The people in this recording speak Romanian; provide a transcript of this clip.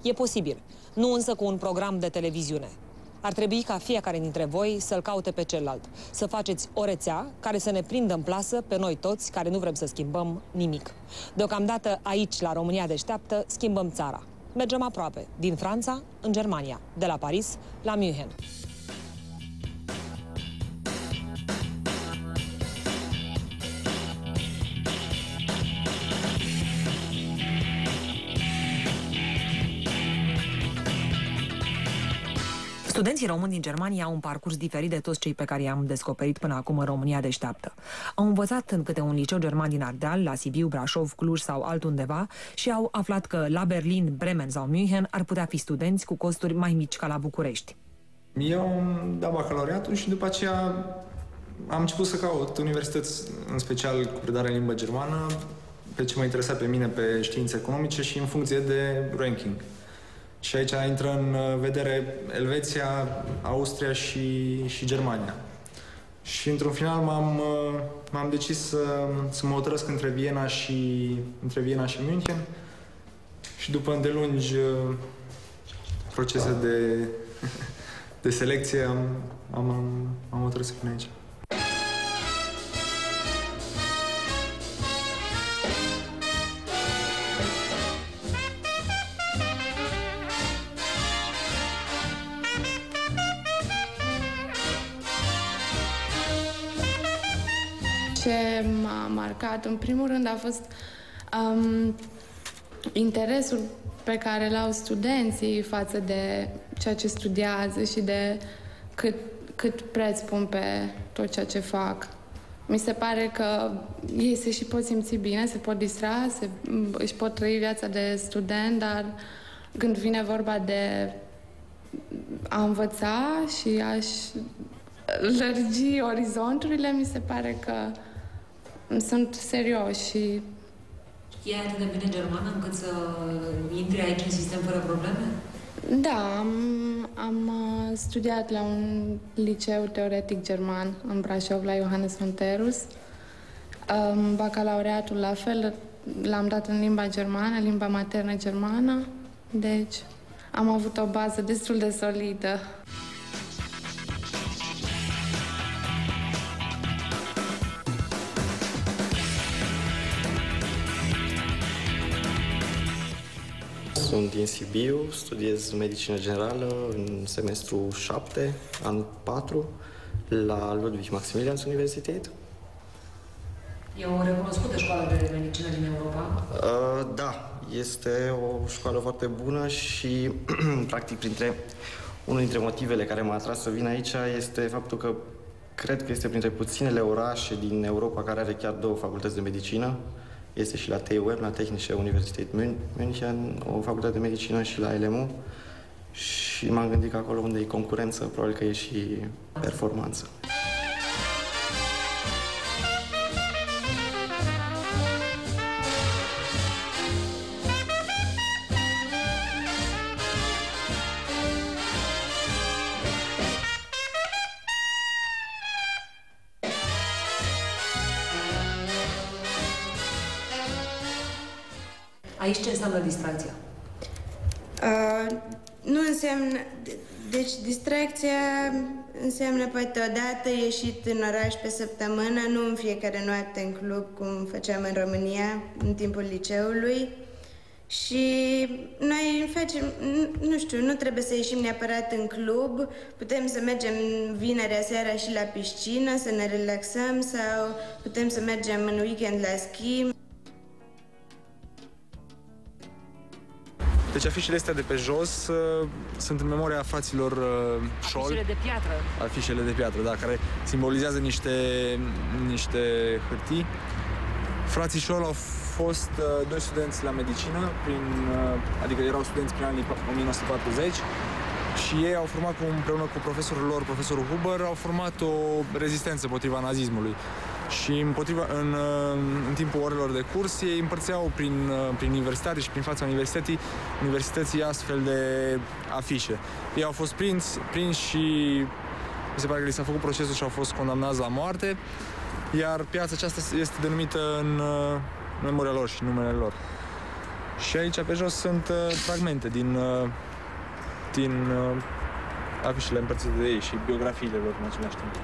E posibil, nu însă cu un program de televiziune. Ar trebui ca fiecare dintre voi să-l caute pe celălalt, să faceți o rețea care să ne prindă în plasă pe noi toți care nu vrem să schimbăm nimic. Deocamdată aici, la România Deșteaptă, schimbăm țara. Mergem aproape, din Franța în Germania, de la Paris la München. Studenții români din Germania au un parcurs diferit de toți cei pe care i-am descoperit până acum în România Deșteaptă. Au învățat în câte un liceu german din Ardeal, la Sibiu, Brașov, Cluj sau altundeva și au aflat că la Berlin, Bremen sau München ar putea fi studenți cu costuri mai mici ca la București. Eu am dat bacalaureatul și după aceea am început să caut universități, în special cu predare în limba germană, pe ce mă interesa pe mine pe științe economice și în funcție de ranking. Și aici intră în vedere Elveția, Austria și Germania. Și într-un final m-am decis să mă hotărăsc între Viena și München. Și după îndelungi procese de selecție am hotărât să vin aici. Ce m-a marcat, în primul rând, a fost interesul pe care l-au studenții față de ceea ce studiază și de cât preț pun pe tot ceea ce fac. Mi se pare că ei se și pot simți bine, se pot distra, își pot trăi viața de student, dar când vine vorba de a învăța și a lărgi orizonturile, mi se pare că sunt serioși și... E atât de bine germană încât să intri aici în sistem fără probleme? Da, am studiat la un liceu teoretic german în Brașov, la Johannes Monterus. Bacalaureatul la fel l-am dat în limba germană, limba maternă germană, deci am avut o bază destul de solidă. Sunt din Sibiu, studiez medicină generală în semestru 7, an 4, la Ludwig Maximilians Universität. E o recunoscută școală de medicină din Europa? Da, este o școală foarte bună și, practic, unul dintre motivele care m-a atras să vin aici este faptul că cred că este printre puținele orașe din Europa care are chiar 2 facultăți de medicină. Este și la TUM, la Technische Universität München, o facultate de medicină, și la LMU. Și m-am gândit că acolo unde e concurență, probabil că e și performanță. Aici ce înseamnă distracția? Nu înseamnă... Deci distracția înseamnă poate odată ieșit în oraș pe săptămână, nu în fiecare noapte în club, cum făceam în România, în timpul liceului. Și noi facem, nu știu, nu trebuie să ieșim neapărat în club, putem să mergem vinerea seara și la piscină, să ne relaxăm, sau putem să mergem în weekend la schi. Deci afișele astea de pe jos sunt în memoria fraților Scholl. Afișele de piatră. Afișele de piatră, da, care simbolizează niște hârtii. Frații Scholl au fost 2 studenți la medicină, adică erau studenți prin anii 1940 și ei au format împreună cu profesorul lor, profesorul Huber, au format o rezistență împotriva nazismului. Și în timpul orelor de curs ei împărțeau prin universitate și prin fața universității astfel de afișe. Ei au fost prinși și mi se pare că li s-a făcut procesul și au fost condamnați la moarte, iar piața aceasta este denumită în memoria lor și numele lor. Și aici pe jos sunt fragmente din afișele împărțite de ei și biografiile lor în același timp.